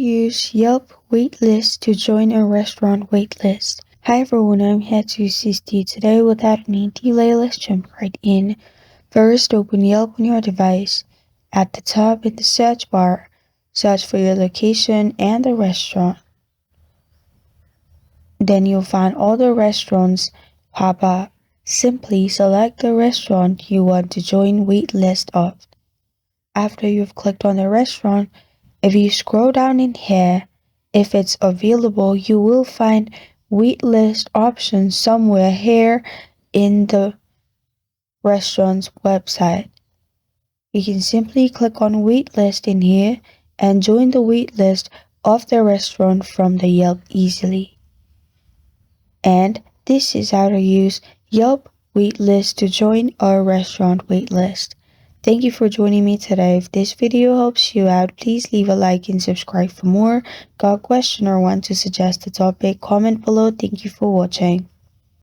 use Yelp Waitlist to join a restaurant waitlist. Hi everyone, I'm here to assist you today. Without any delay, let's jump right in. First, open Yelp on your device. At the top in the search bar, search for your location and the restaurant. Then you'll find all the restaurants pop up. Simply select the restaurant you want to join waitlist of. After you've clicked on the restaurant, if you scroll down in here, if it's available, you will find waitlist options somewhere here in the restaurant's website. You can simply click on waitlist in here and join the waitlist of the restaurant from the Yelp easily. And this is how to use Yelp Waitlist to join our restaurant waitlist. Thank you for joining me today. If this video helps you out, please leave a like and subscribe for more. Got a question or want to suggest a topic? Comment below. Thank you for watching.